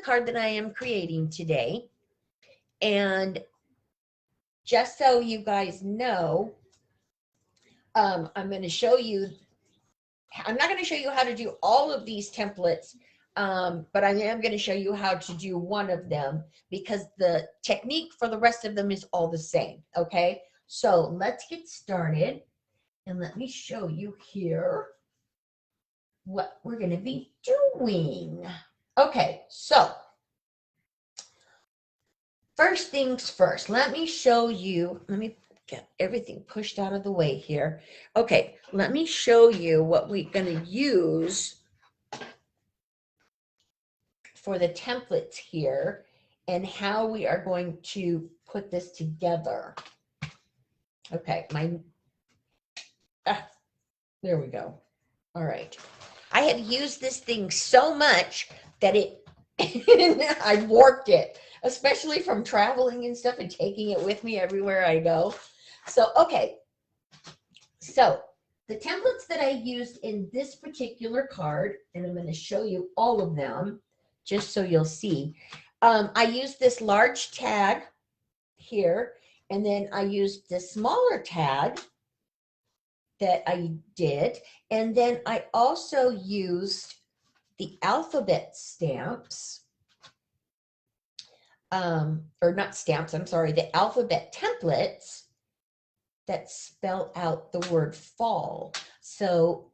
card that I am creating today. And just so you guys know, I'm going to show you, I'm not going to show you how to do all of these templates, but I am going to show you how to do one of them because the technique for the rest of them is all the same, okay? So let's get started, and let me show you here what we're going to be doing. Okay, so first things first, let me show you, let me get everything pushed out of the way here. Okay, let me show you what we're going to use for the templates here and how we are going to put this together. Okay, there we go. All right. I have used this thing so much that I warped it, especially from traveling and stuff and taking it with me everywhere I go. So, okay. So the templates that I used in this particular card, and I'm going to show you all of them just so you'll see. I used this large tag here, and then I used the smaller tag that I did, and then I also used the alphabet stamps, or not stamps, I'm sorry, the alphabet templates that spell out the word fall. So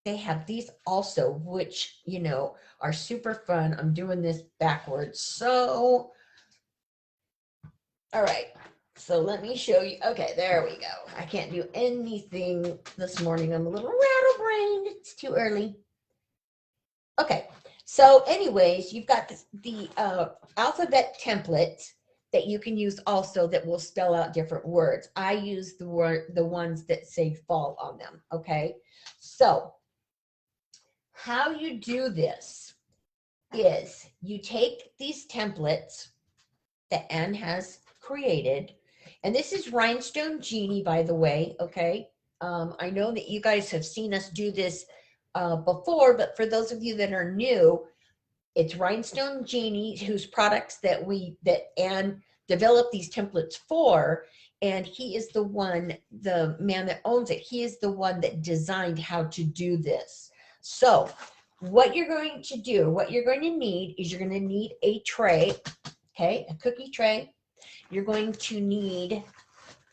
they have these also, which, you know, are super fun. I'm doing this backwards. So, all right. So let me show you. Okay, there we go. I can't do anything this morning. I'm a little rattle-brained. It's too early. Okay. So anyways, you've got the alphabet template that you can use also that will spell out different words. I use the ones that say fall on them. Okay. So how you do this is you take these templates that Ann has created, and this is Rhinestone Genie, by the way, okay? I know that you guys have seen us do this before, but for those of you that are new, it's Rhinestone Genie, whose products that Ann developed these templates for, and he is the man that owns it. He is the one that designed how to do this. So what you're going to do, what you're going to need is you're going to need a tray, okay, a cookie tray. You're going to need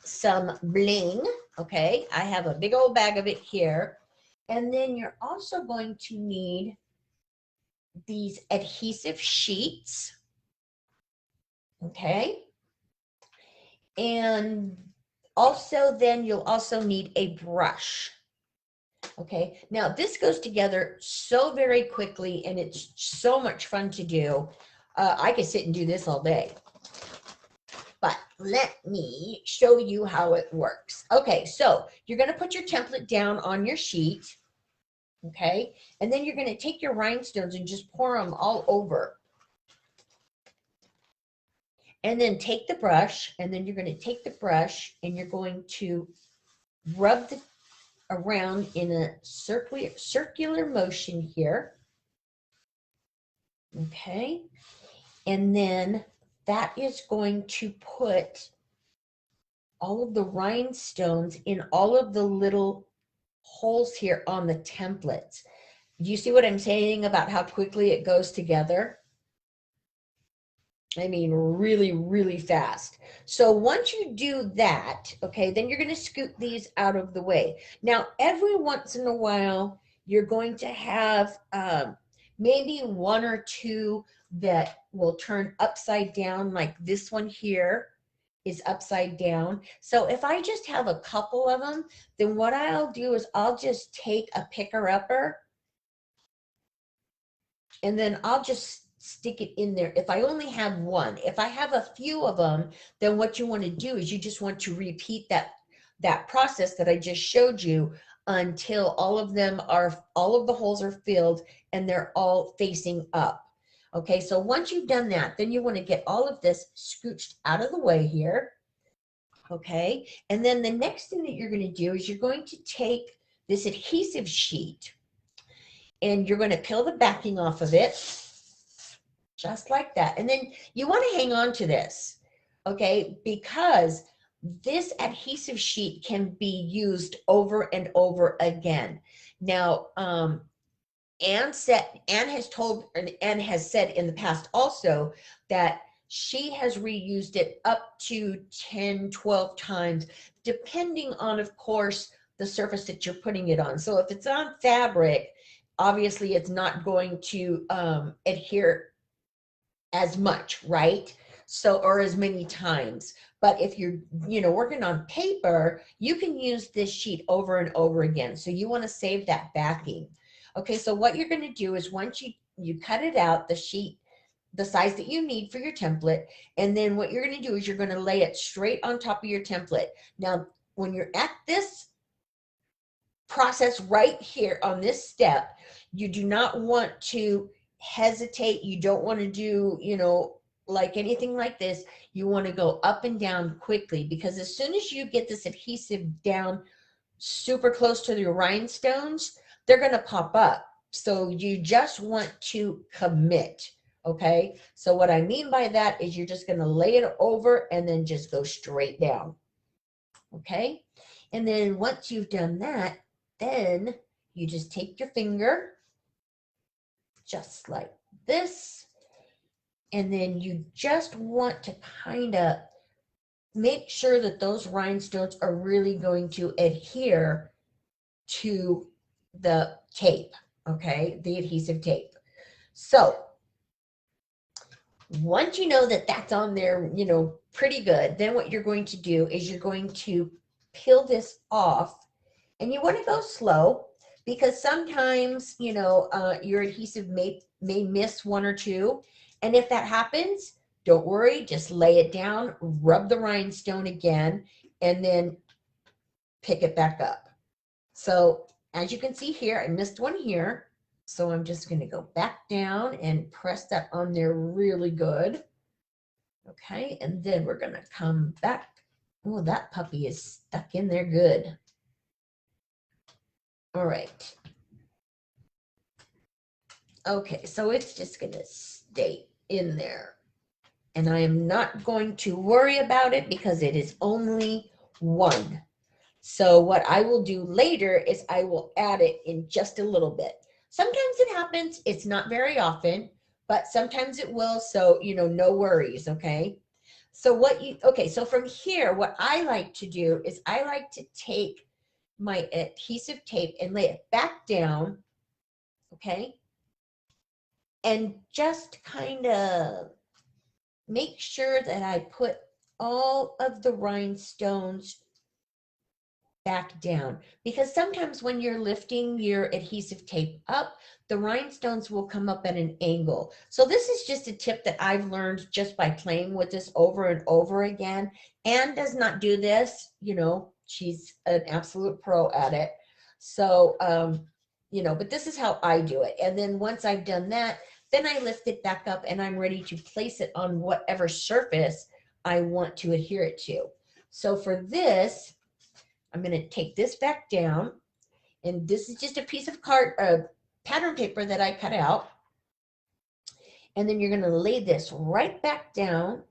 some bling, okay? I have a big old bag of it here. And then you're also going to need these adhesive sheets, okay? And also then you'll also need a brush. Okay, now this goes together so very quickly and it's so much fun to do. I could sit and do this all day, but let me show you how it works. Okay, so you're going to put your template down on your sheet, okay, and then you're going to take your rhinestones and just pour them all over. And then take the brush, and then you're going to take the brush and you're going to rub the around in a circular motion here, okay, and then that is going to put all of the rhinestones in all of the little holes here on the templates. Do you see what I'm saying about how quickly it goes together? I mean, really, really fast. So once you do that, okay, then you're going to scoot these out of the way. Now, every once in a while, you're going to have maybe one or two that will turn upside down, like this one here is upside down. So if I just have a couple of them, then what I'll do is I'll just take a picker-upper and then I'll just stick it in there. If I only have one, if I have a few of them, then what you want to do is you just want to repeat that process that I just showed you until all of the holes are filled and they're all facing up. Okay, so once you've done that, then you want to get all of this scooched out of the way here. Okay, and then the next thing that you're going to do is you're going to take this adhesive sheet and you're going to peel the backing off of it, just like that. And then you want to hang on to this, okay, because this adhesive sheet can be used over and over again. Now, Ann has said in the past also that she has reused it up to 10, 12 times, depending on, of course, the surface that you're putting it on. So if it's on fabric, obviously it's not going to adhere as much, right? So, or as many times. But if you're, working on paper, you can use this sheet over and over again. So you want to save that backing. Okay, so what you're going to do is once you cut it out, the sheet, the size that you need for your template, and then what you're going to do is you're going to lay it straight on top of your template. Now, when you're at this process right here on this step, you do not want to hesitate. You don't want to do, like anything like this. You want to go up and down quickly, because as soon as you get this adhesive down super close to your rhinestones, they're going to pop up. So you just want to commit. Okay. So what I mean by that is you're just going to lay it over and then just go straight down. Okay. And then once you've done that, then you just take your finger just like this. And then you just want to kind of make sure that those rhinestones are really going to adhere to the tape, okay, the adhesive tape. So once you know that that's on there, pretty good, then what you're going to do is you're going to peel this off, and you want to go slow, because sometimes, your adhesive may miss one or two. And if that happens, don't worry, just lay it down, rub the rhinestone again, and then pick it back up. So as you can see here, I missed one here. So I'm just going to go back down and press that on there really good. Okay, and then we're going to come back. Oh, that puppy is stuck in there good. All right. Okay, so it's just going to stay in there. And I am not going to worry about it because it is only one. So what I will do later is I will add it in just a little bit. Sometimes it happens. It's not very often, but sometimes it will. So, no worries. Okay. So so from here, what I like to do is I like to take my adhesive tape and lay it back down. Okay. And just kind of make sure that I put all of the rhinestones back down, because sometimes when you're lifting your adhesive tape up, the rhinestones will come up at an angle. So this is just a tip that I've learned just by playing with this over and over again. Ann does not do this, she's an absolute pro at it. So, but this is how I do it. And then once I've done that, then I lift it back up and I'm ready to place it on whatever surface I want to adhere it to. So for this, I'm going to take this back down, and this is just a piece of pattern paper that I cut out. And then you're going to lay this right back down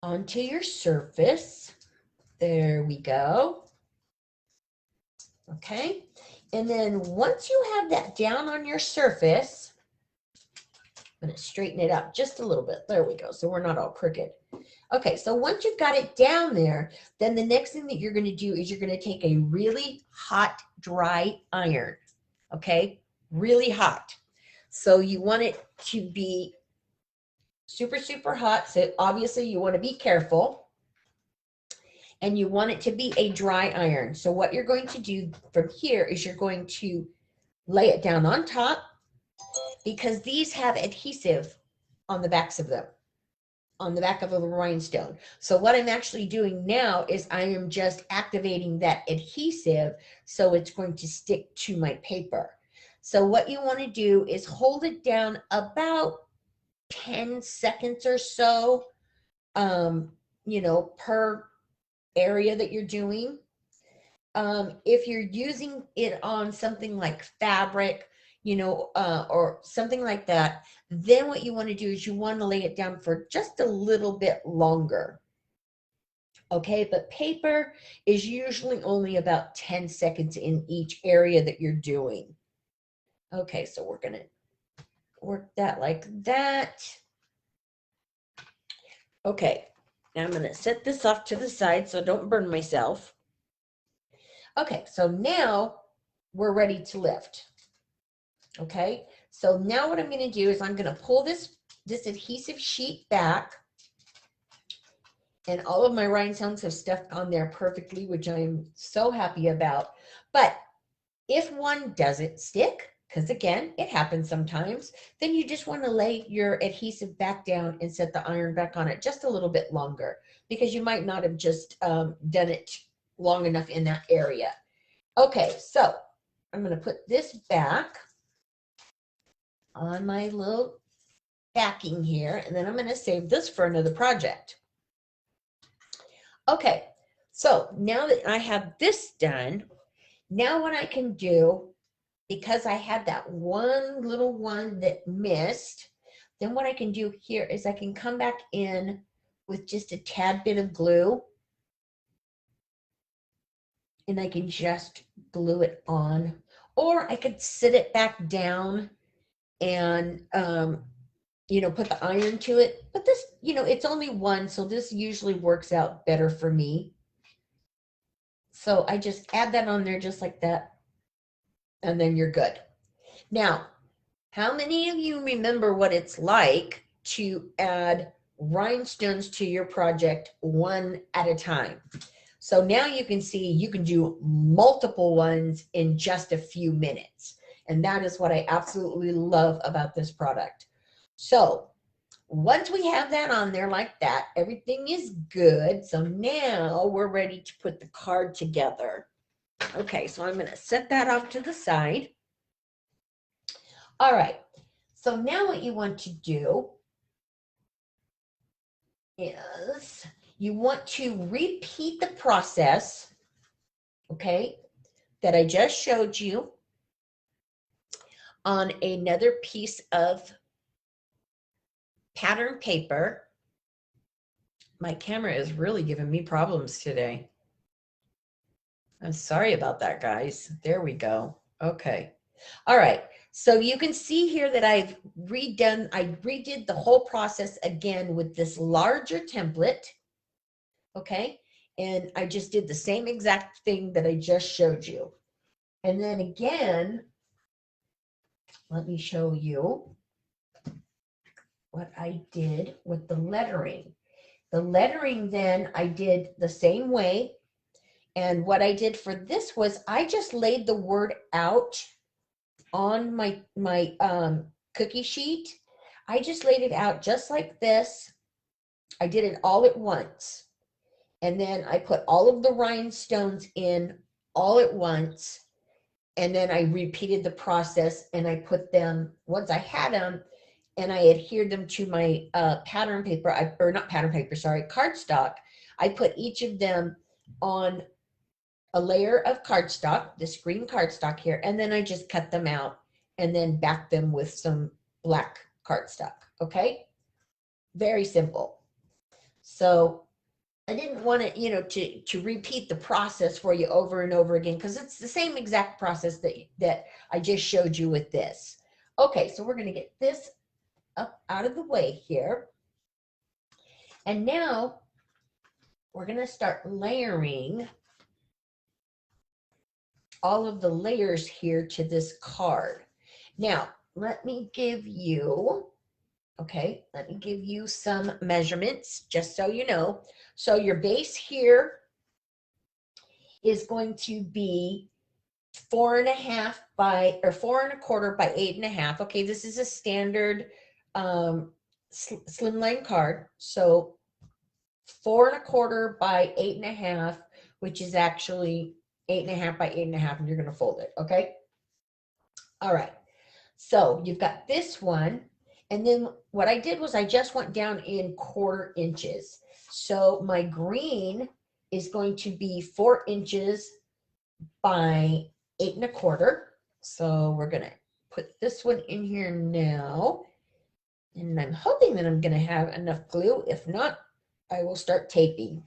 onto your surface. There we go. Okay. And then once you have that down on your surface, I'm going to straighten it up just a little bit. There we go. So we're not all crooked. Okay, so once you've got it down there, then the next thing that you're going to do is you're going to take a really hot, dry iron, okay? Really hot. So you want it to be super, super hot. So obviously you want to be careful. And you want it to be a dry iron. So what you're going to do from here is you're going to lay it down on top, because these have adhesive on the backs of them, on the back of a rhinestone. So what I'm actually doing now is I am just activating that adhesive, so it's going to stick to my paper. So what you want to do is hold it down about 10 seconds or so, per area that you're doing. if you're using it on something like fabric, or something like that, then what you want to do is you want to lay it down for just a little bit longer. Okay, but paper is usually only about 10 seconds in each area that you're doing. Okay, so we're going to work that like that. Okay, now I'm going to set this off to the side so I don't burn myself. Okay, so now we're ready to lift. Okay, so now what I'm going to do is I'm going to pull this adhesive sheet back, and all of my rhinestones have stuck on there perfectly, which I'm so happy about. But if one doesn't stick, because again, it happens sometimes, then you just want to lay your adhesive back down and set the iron back on it just a little bit longer, because you might not have just done it long enough in that area. Okay, so I'm going to put this back on my little backing here, and then I'm going to save this for another project. Okay, so now that I have this done, now what I can do, because I had that one little one that missed, then what I can do here is I can come back in with just a tad bit of glue, and I can just glue it on, or I could sit it back down and put the iron to it. But this, it's only one, so this usually works out better for me. So I just add that on there just like that, and then you're good. Now, how many of you remember what it's like to add rhinestones to your project one at a time? So now you can see you can do multiple ones in just a few minutes. And that is what I absolutely love about this product. So once we have that on there like that, everything is good. So now we're ready to put the card together. Okay, so I'm going to set that off to the side. All right, so now what you want to do is you want to repeat the process, okay, that I just showed you on another piece of pattern paper. My camera is really giving me problems today. I'm sorry about that, guys. There we go. Okay. All right. So you can see here that I redid the whole process again with this larger template. Okay. And I just did the same exact thing that I just showed you. And then again, let me show you what I did with the lettering. The lettering then I did the same way. And what I did for this was I just laid the word out on my cookie sheet. I just laid it out just like this. I did it all at once. And then I put all of the rhinestones in all at once. And then I repeated the process, and I put them, once I had them, and I adhered them to my pattern paper, or not pattern paper, sorry, cardstock. I put each of them on a layer of cardstock, this green cardstock here, and then I just cut them out and then back them with some black cardstock, okay? Very simple. So I didn't want to, to repeat the process for you over and over again, because it's the same exact process that I just showed you with this. Okay, so we're going to get this up out of the way here. And now we're going to start layering all of the layers here to this card. Now, let me give you some measurements just so you know. So your base here is going to be 4.5 by, or 4.25 by 8.5. Okay, this is a standard slimline card. So 4.25 by 8.5, which is actually 8.5 by 8.5, and you're going to fold it. Okay. All right. So you've got this one. And then what I did was I just went down in 1/4 inches. So my green is going to be 4 inches by 8 1/4. So we're going to put this one in here now. And I'm hoping that I'm going to have enough glue. If not, I will start taping.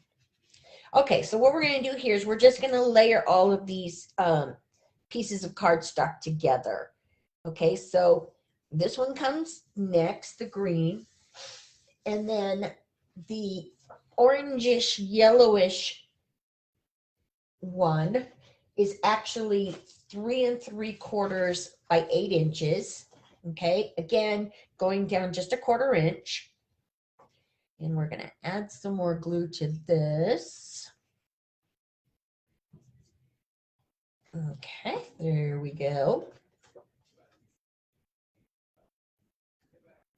Okay, so what we're going to do here is we're just going to layer all of these pieces of cardstock together. Okay, so this one comes next, the green, and then the orangish, yellowish one is actually 3 3/4 by 8 inches. Okay, again, going down just 1/4 inch. And we're going to add some more glue to this. Okay, there we go.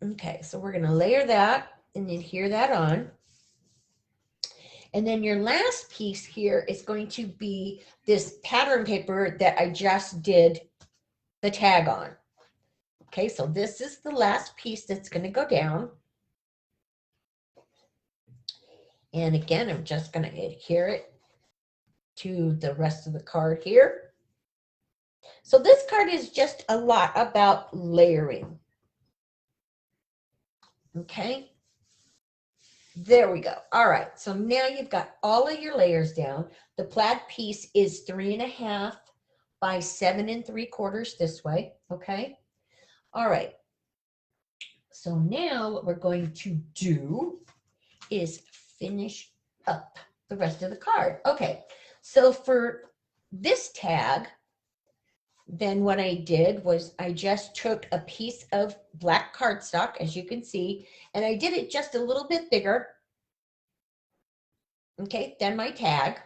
Okay, so we're going to layer that and adhere that on. And then your last piece here is going to be this pattern paper that I just did the tag on. Okay, so this is the last piece that's going to go down. And again, I'm just going to adhere it to the rest of the card here. So this card is just a lot about layering. Okay, there we go. All right, so now you've got all of your layers down. The plaid piece is 3 1/2 by 7 3/4 this way. Okay, all right. So now what we're going to do is finish up the rest of the card. Okay, so for this tag, then what I did was I just took a piece of black cardstock, as you can see, and I did it just a little bit bigger, okay, than my tag,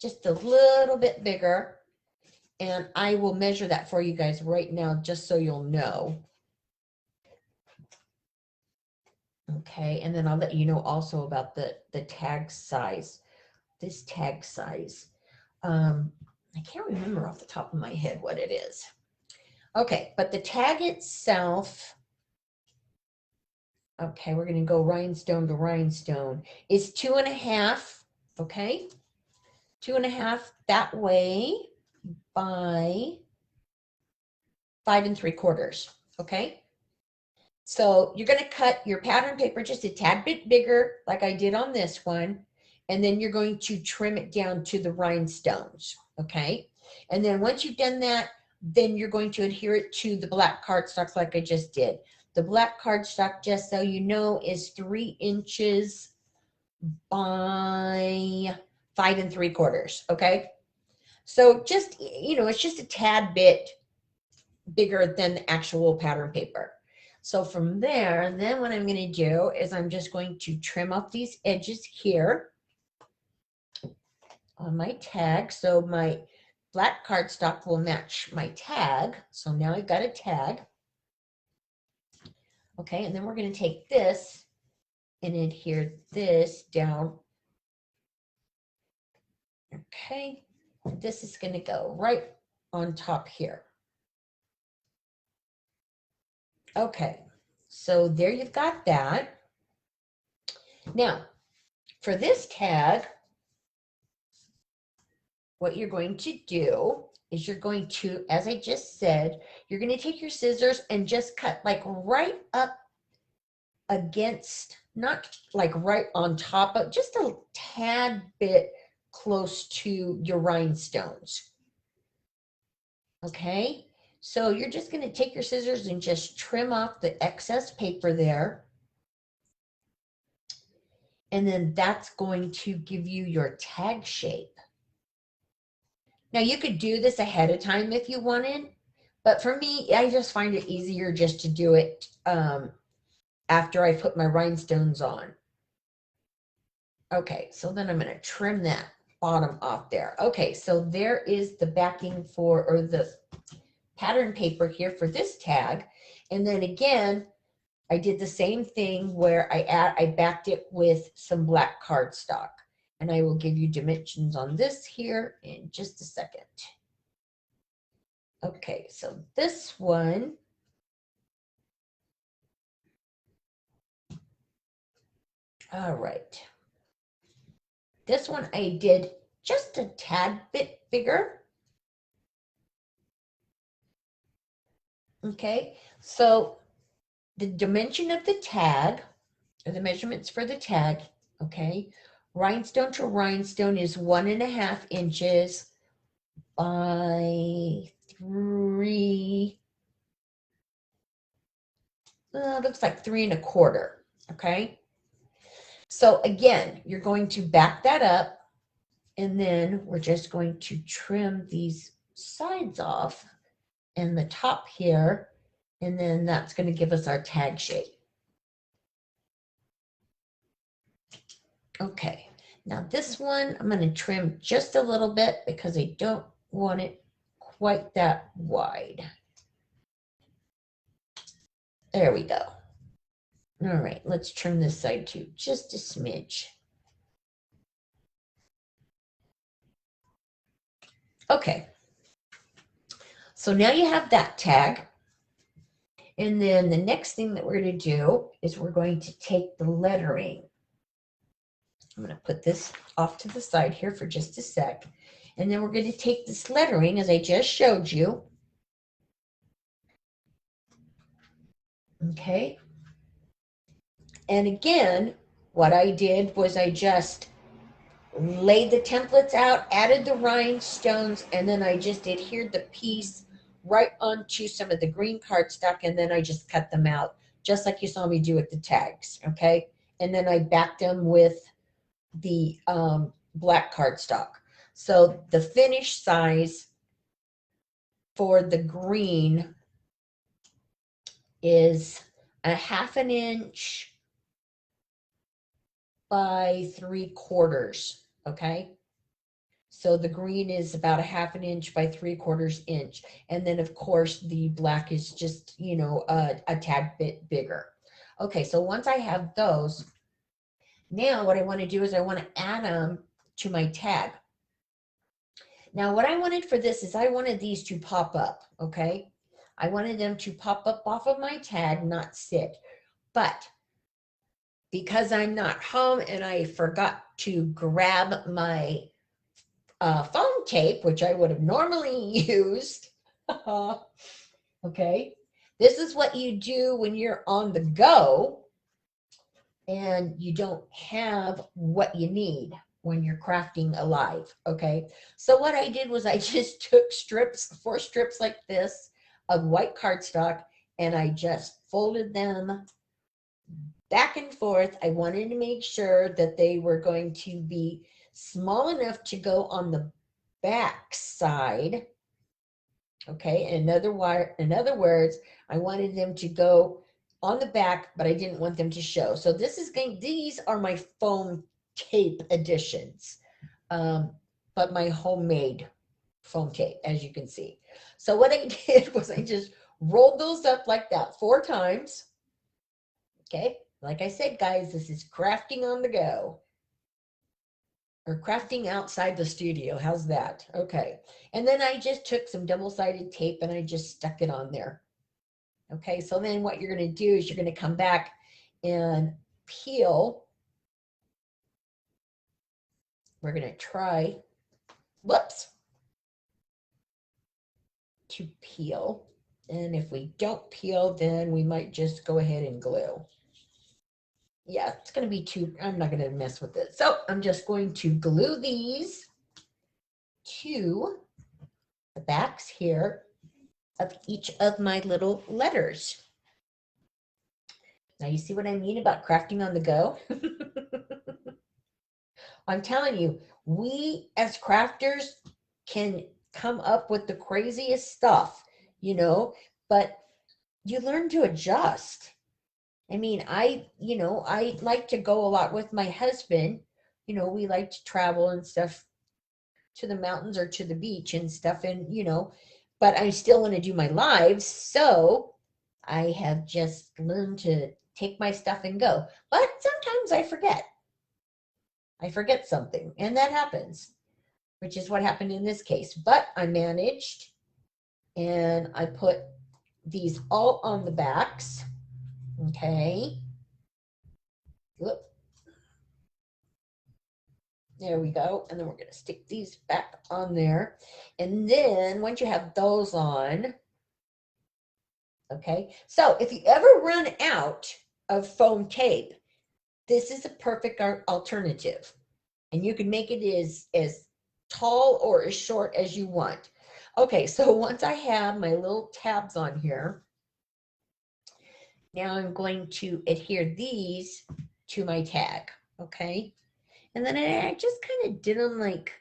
just a little bit bigger, and I will measure that for you guys right now just so you'll know. Okay, and then I'll let you know also about the tag size, this tag size. I can't remember off the top of my head what it is. Okay, but the tag itself, okay, we're going to go rhinestone to rhinestone, is 2 1/2, okay? 2 1/2 that way by 5 3/4, okay? So you're going to cut your pattern paper just a tad bit bigger, like I did on this one, and then you're going to trim it down to the rhinestones, okay? And then once you've done that, then you're going to adhere it to the black cardstock like I just did. The black cardstock, just so you know, is 3 inches by 5 3/4, okay? So just, you know, it's just a tad bit bigger than the actual pattern paper. So from there, then what I'm going to do is I'm just going to trim off these edges here on my tag. So my black cardstock will match my tag. So now I've got a tag. Okay, and then we're going to take this and adhere this down. Okay, this is going to go right on top here. Okay, so there you've got that. Now, for this tag, what you're going to do is you're going to, as I just said, you're going to take your scissors and just cut like right up against, not like right on top of, just a tad bit close to your rhinestones. Okay, so you're just going to take your scissors and just trim off the excess paper there. And then that's going to give you your tag shape. Now you could do this ahead of time if you wanted, but for me, I just find it easier just to do it after I put my rhinestones on. Okay, so then I'm going to trim that bottom off there. Okay, so there is the backing for, or the pattern paper here for this tag. And then again, I did the same thing where I backed it with some black cardstock. And I will give you dimensions on this here in just a second. Okay, so this one, all right. This one I did just a tad bit bigger. Okay, so the dimension of the tag, or the measurements for the tag, okay, rhinestone to rhinestone is 1.5 inches by 3, looks like 3.25, okay? So again, you're going to back that up, and then we're just going to trim these sides off and the top here, and then that's going to give us our tag shape. Okay, now this one I'm going to trim just a little bit because I don't want it quite that wide. There we go. All right, let's trim this side too, just a smidge. Okay, so now you have that tag. And then the next thing that we're going to do is we're going to take the lettering. I'm going to put this off to the side here for just a sec. And then we're going to take this lettering, as I just showed you. Okay. And again, what I did was I just laid the templates out, added the rhinestones, and then I just adhered the piece right onto some of the green cardstock, and then I just cut them out, just like you saw me do with the tags, okay? And then I backed them with the black cardstock. So the finished size for the green is 1/2 inch by 3/4, okay? So the green is about 1/2 inch by 3/4 inch. And then of course the black is just, you know, a tad bit bigger. Okay, so once I have those, now what I want to do is I want to add them to my tag. Now what I wanted for this is I wanted these to pop up, okay? I wanted them to pop up off of my tag, not sit. But because I'm not home and I forgot to grab my foam tape, which I would have normally used, okay? This is what you do when you're on the go and you don't have what you need when you're crafting alive, okay? So what I did was I just took strips, 4 strips like this of white cardstock, and I just folded them back and forth. I wanted to make sure that they were going to be small enough to go on the back side, okay? In other words, I wanted them to go on the back, but I didn't want them to show. So these are my foam tape editions, but my homemade foam tape, as you can see. So what I did was I just rolled those up like that 4 times. Okay, like I said, guys, this is crafting on the go, or crafting outside the studio. How's that? Okay, and then I just took some double-sided tape and I just stuck it on there. Okay, so then what you're going to do is you're going to come back and peel. We're going to try, whoops, to peel. And if we don't peel, then we might just go ahead and glue. Yeah, it's going to be too, I'm not going to mess with it. So I'm just going to glue these to the backs here of each of my little letters. Now you see what I mean about crafting on the go? I'm telling you, we as crafters can come up with the craziest stuff, you know, but you learn to adjust. I mean, I like to go a lot with my husband. You know, we like to travel and stuff to the mountains or to the beach and stuff, and, you know, but I still want to do my lives. So I have just learned to take my stuff and go. But sometimes I forget. I forget something, and that happens, which is what happened in this case. But I managed, and I put these all on the backs. Okay. Whoop. There we go. And then we're going to stick these back on there. And then once you have those on, okay, so if you ever run out of foam tape, this is a perfect alternative. And you can make it as tall or as short as you want. Okay, so once I have my little tabs on here, now I'm going to adhere these to my tag, okay? And then I just kind of did them like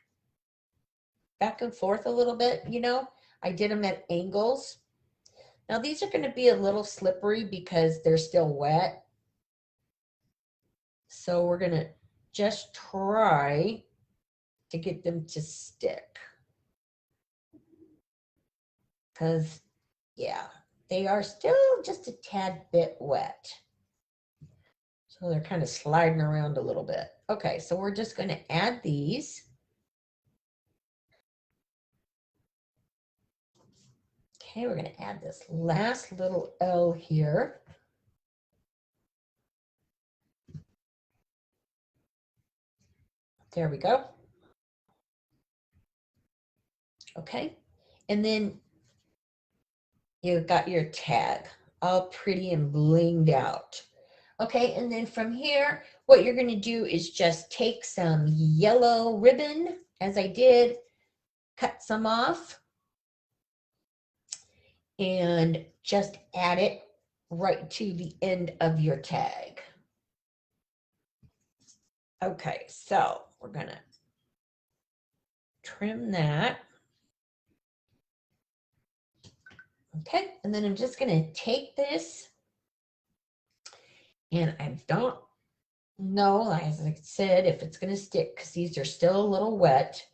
back and forth a little bit, you know? I did them at angles. Now these are going to be a little slippery because they're still wet. So we're going to just try to get them to stick. Because, yeah, they are still just a tad bit wet. So they're kind of sliding around a little bit. Okay, so we're just going to add these. Okay, we're going to add this last little L here. There we go. Okay, and then you've got your tag all pretty and blinged out. Okay, and then from here, what you're going to do is just take some yellow ribbon, as I did, cut some off, and just add it right to the end of your tag. Okay, so we're going to trim that. Okay, and then I'm just going to take this, and I don't know, as I said, if it's going to stick because these are still a little wet,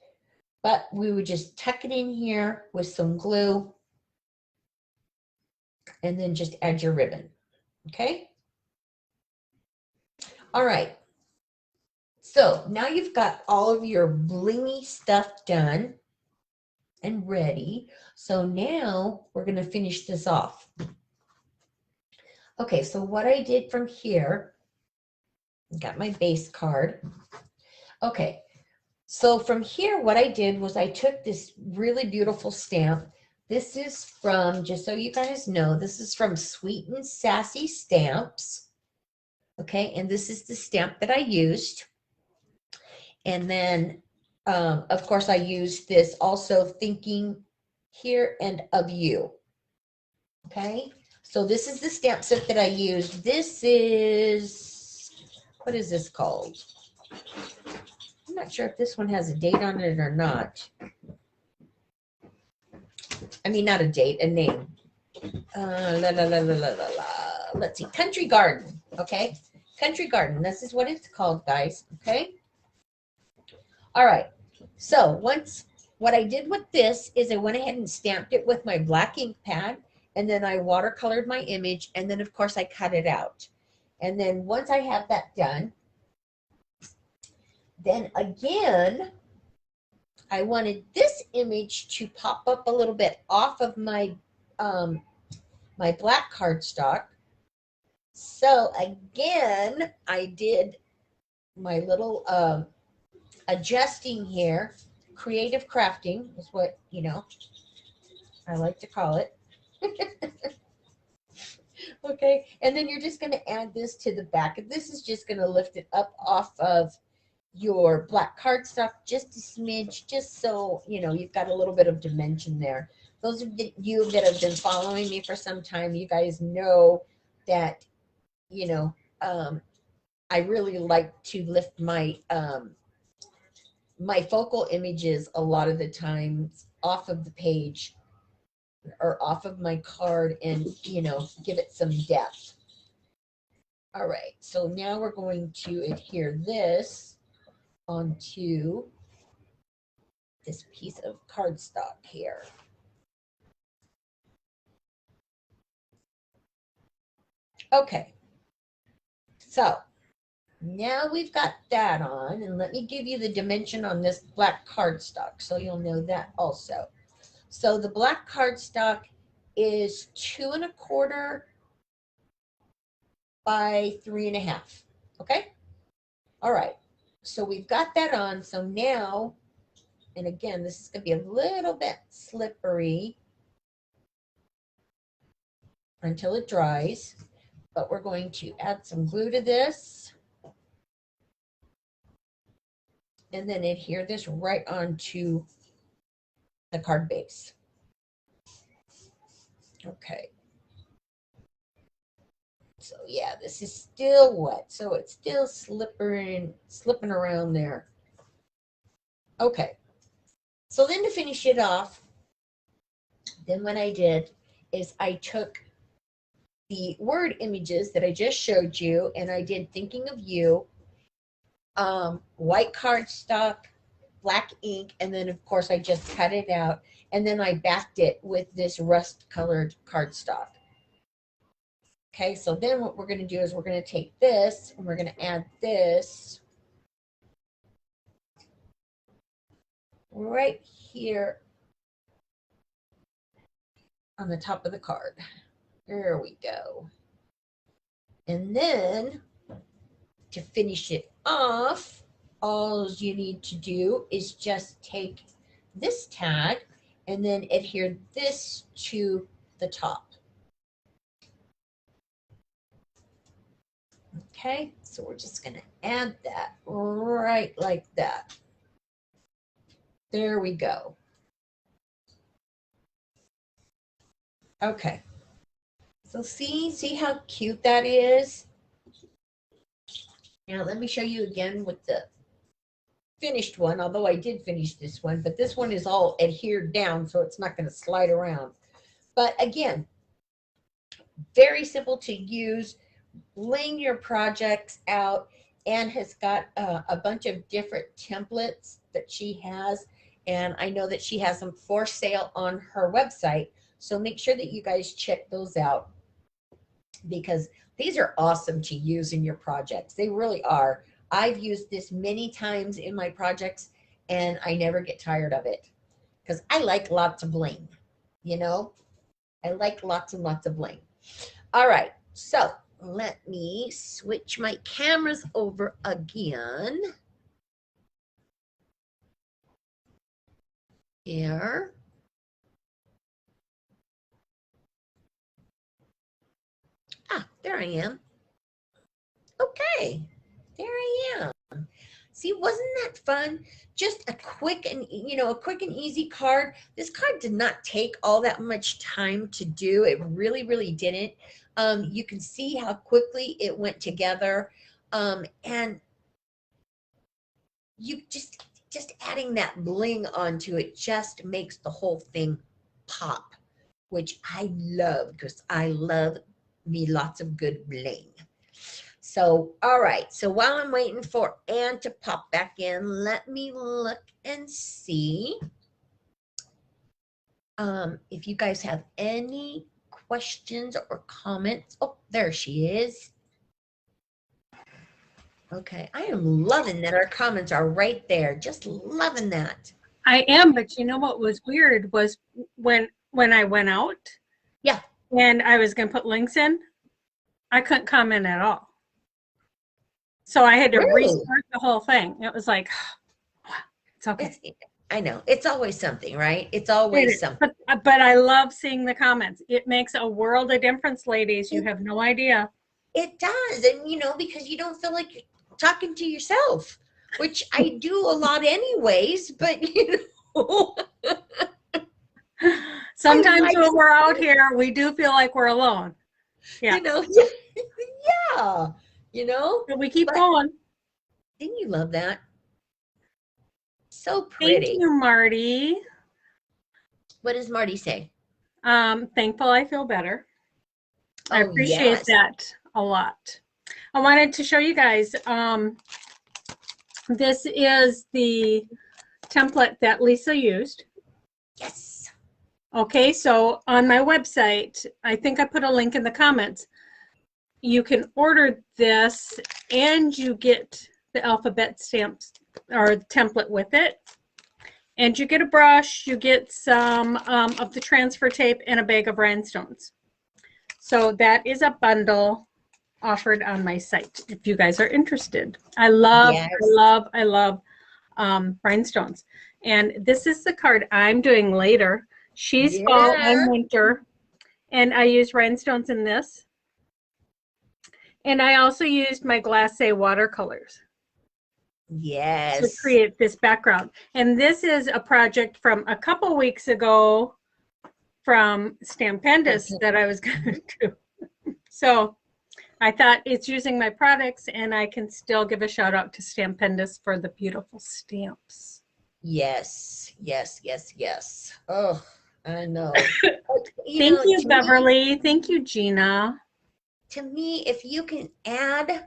but we would just tuck it in here with some glue and then just add your ribbon. Okay. All right. So now you've got all of your blingy stuff done and ready. So now we're going to finish this off. Okay, so what I did from here, got my base card. Okay, so from here, what I did was I took this really beautiful stamp. This is from, just so you guys know, this is from Sweet and Sassy Stamps. Okay, and this is the stamp that I used. And then, of course, I used this also thinking here and of you. Okay, so this is the stamp set that I used. This is, what is this called? I'm not sure if this one has a date on it or not. I mean, not a date, a name. Let's see, Country Garden. Okay, Country Garden. This is what it's called, guys. Okay. All right. So once, what I did with this is I went ahead and stamped it with my black ink pad, and then I watercolored my image, and then of course I cut it out. And then once I have that done, then again, I wanted this image to pop up a little bit off of my my black cardstock. So again, I did my little adjusting here. Creative crafting is what, you know, I like to call it. Okay, and then you're just going to add this to the back. And this is just going to lift it up off of your black cardstock just a smidge, just so, you know, you've got a little bit of dimension there. Those of you that have been following me for some time, you guys know that, you know, I really like to lift my my focal images a lot of the times off of the page or off of my card and, you know, give it some depth. All right, so now we're going to adhere this onto this piece of cardstock here. Okay, so now we've got that on, and let me give you the dimension on this black cardstock so you'll know that also. So the black cardstock is 2 1/4 by 3 1/2. Okay. All right. So we've got that on. So now, and again, this is going to be a little bit slippery until it dries, but we're going to add some glue to this and then adhere this right onto the card base. Okay. So yeah, this is still wet, so it's still slipping around there. Okay. So then to finish it off, then what I did is I took the word images that I just showed you, and I did Thinking of You, white cardstock, black ink, and then of course I just cut it out, and then I backed it with this rust colored cardstock. Okay, so then what we're going to do is we're going to take this and we're going to add this right here on the top of the card. There we go. And then to finish it off, all you need to do is just take this tag and then adhere this to the top. Okay, so we're just going to add that right like that. There we go. Okay, so see how cute that is? Now let me show you again with the finished one, although I did finish this one, but this one is all adhered down, so it's not going to slide around. But again, very simple to use. Bling your projects out. Ann has got a bunch of different templates that she has, and I know that she has them for sale on her website. So make sure that you guys check those out because these are awesome to use in your projects. They really are. I've used this many times in my projects and I never get tired of it because I like lots of bling, you know? I like lots and lots of bling. All right, so let me switch my cameras over again. Here. Ah, there I am. Okay, there I am. See, wasn't that fun? Just a quick and, a quick and easy card. This card did not take all that much time to do. It really, really didn't. You can see how quickly it went together. And you just adding that bling onto it just makes the whole thing pop, which I love because I love me lots of good bling. So, all right. So while I'm waiting for Ann to pop back in, let me look and see if you guys have any questions or comments. Oh, there she is. Okay, I am loving that our comments are right there. Just loving that. I am, but you know what was weird was when I went out. Yeah. And I was going to put links in, I couldn't comment at all. So I had to restart the whole thing. It was like, it's okay. I know. It's always something, right? It's always something. But I love seeing the comments. It makes a world of difference, ladies. You have no idea. It does. And, because you don't feel like you're talking to yourself, which I do a lot anyways, but, Sometimes when we're out here, we do feel like we're alone. Yeah. Yeah. But we keep going. Didn't you love that? So pretty. Thank you, Marty. What does Marty say? Thankful I feel better. I appreciate that a lot. I wanted to show you guys, this is the template that Lisa used. Yes. Okay, so on my website, I think I put a link in the comments. You can order this and you get the alphabet stamps or template with it. And you get a brush, you get some of the transfer tape and a bag of rhinestones. So that is a bundle. offered on my site if you guys are interested. I love, Yes. I love rhinestones. And this is the card I'm doing later. She's fall, I'm winter. And I use rhinestones in this. And I also used my glacé watercolors. Yes. To create this background. And this is a project from a couple weeks ago from Stampendous that I was going to do. So I thought it's using my products, and I can still give a shout out to Stampendous for the beautiful stamps. Yes, yes, yes, yes. Oh, I know. Thank you, Beverly. Thank you, Gina. To me, if you can add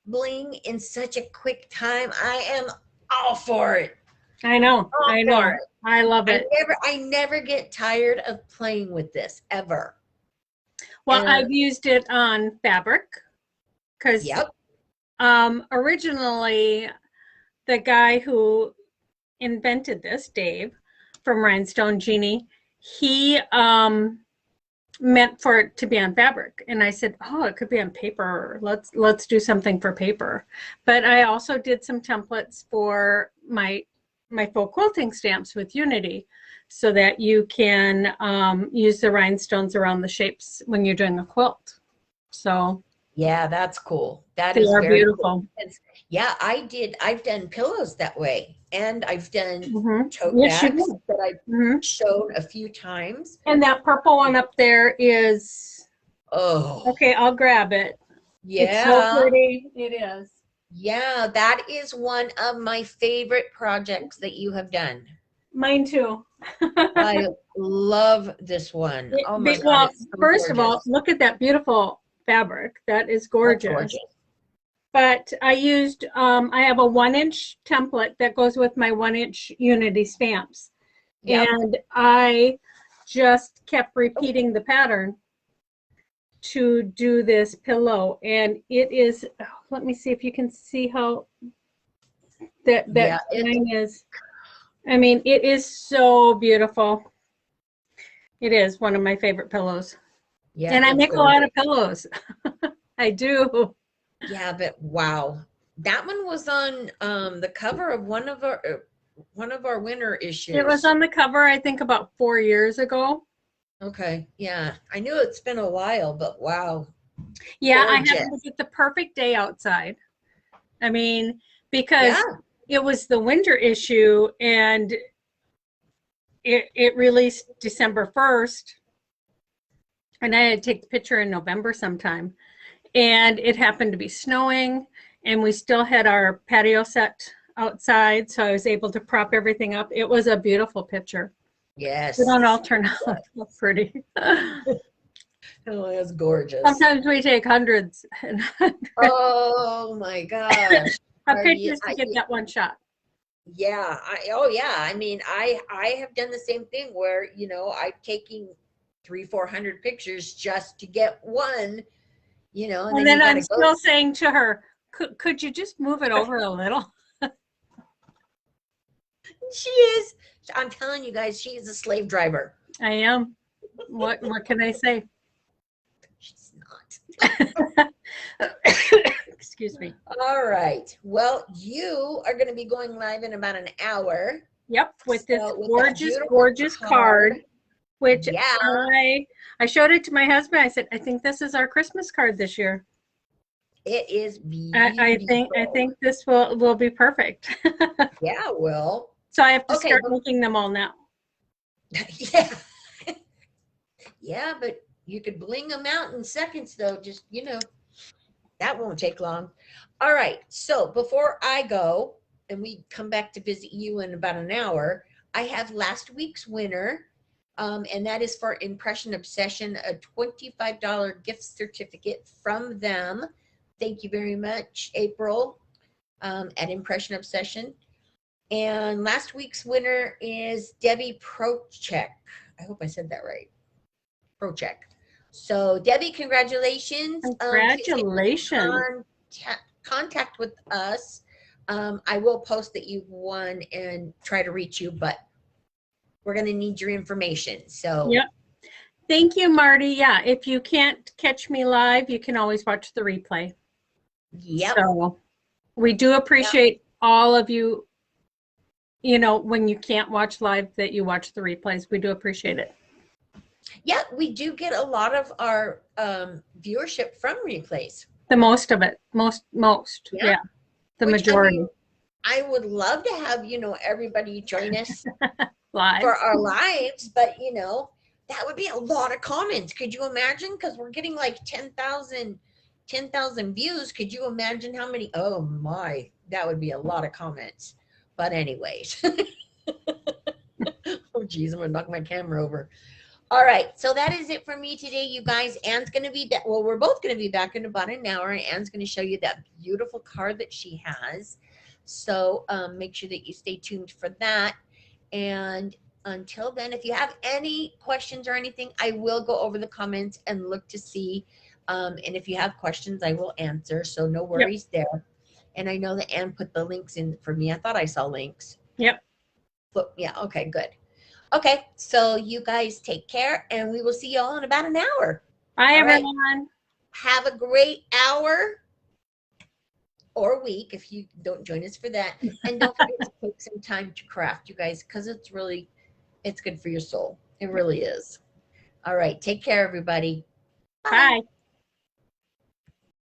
bling in such a quick time, I am all for it. I know. I know. I love it. I never get tired of playing with this ever. Well, I've used it on fabric because originally the guy who invented this, Dave from Rhinestone Genie, he meant for it to be on fabric, and I said, oh, it could be on paper. Let's do something for paper. But I also did some templates for my faux quilting stamps with Unity, so that you can use the rhinestones around the shapes when you're doing a quilt. So yeah, that's cool. That they is are very beautiful. Cool. Yeah, I've done pillows that way, and I've done tote yes, bags that I've shown a few times. And that purple one up there is, okay, I'll grab it. Yeah. It's so pretty. It is. Yeah, that is one of my favorite projects that you have done. Mine too. I love this one. Oh my God. Well, it's so first gorgeous. of all, look at that beautiful fabric. That is gorgeous. That's gorgeous. But I used, I have a 1-inch template that goes with my 1-inch Unity stamps. Yep. And I just kept repeating the pattern to do this pillow. And it is, let me see if you can see how that line is. I mean, it is so beautiful. It is one of my favorite pillows. Yeah, and I make a lot of pillows. I do. Yeah, but wow. That one was on the cover of one of our winter issues. It was on the cover, I think, about 4 years ago. Okay. Yeah. I knew it's been a while, but wow. Yeah, gorgeous. I happened to get the perfect day outside. I mean, because it was the winter issue, and it released December 1st. And I had to take the picture in November sometime. And it happened to be snowing, and we still had our patio set outside, so I was able to prop everything up. It was a beautiful picture. Yes. They don't all turn out pretty. Oh, that's gorgeous. Sometimes we take hundreds and hundreds. Oh my gosh. Of pictures to get that one shot. Yeah. I mean, I have done the same thing where, you know, I'm taking 300-400 pictures just to get one, you know. And then I'm still saying to her, could you just move it over a little? She is. I'm telling you guys, she is a slave driver. I am. What can I say? She's not. Excuse me. All right. Well, you are going to be going live in about an hour. Yep, with this gorgeous card, which I showed it to my husband. I said, I think this is our Christmas card this year. It is beautiful. I think this will be perfect. Yeah, it will. So I have to start making them all now. Yeah. Yeah, but you could bling them out in seconds, though. Just, you know, that won't take long. All right. So before I go and we come back to visit you in about an hour, I have last week's winner, and that is for Impression Obsession, a $25 gift certificate from them. Thank you very much, April, at Impression Obsession. And last week's winner is Debbie Prochek. I hope I said that right. Prochek. So, Debbie, congratulations. Congratulations. Contact with us. I will post that you've won and try to reach you, but we're going to need your information. So, yep. Thank you, Marty. Yeah, if you can't catch me live, you can always watch the replay. Yep. So we do appreciate all of you, when you can't watch live, that you watch the replays. We do appreciate it. Yeah, we do get a lot of our viewership from replays. The most of it. Most. Yeah. The majority. I would love to have, everybody join us Live. for our lives, but that would be a lot of comments. Could you imagine? Because we're getting like 10,000 views. Could you imagine how many? Oh my, that would be a lot of comments. But anyways. Oh geez, I'm gonna knock my camera over. All right, so that is it for me today, you guys. Ann's going to be back. Well, we're both going to be back in about an hour. Ann's going to show you that beautiful card that she has. So make sure that you stay tuned for that. And until then, if you have any questions or anything, I will go over the comments and look to see. And if you have questions, I will answer. So no worries there. And I know that Ann put the links in for me. I thought I saw links. Yep. But yeah, okay, good. Okay, so you guys take care, and we will see you all in about an hour. Bye, everyone. Have a great hour or week if you don't join us for that. And don't forget to take some time to craft, you guys, because it's good for your soul. It really is. All right, take care, everybody. Bye.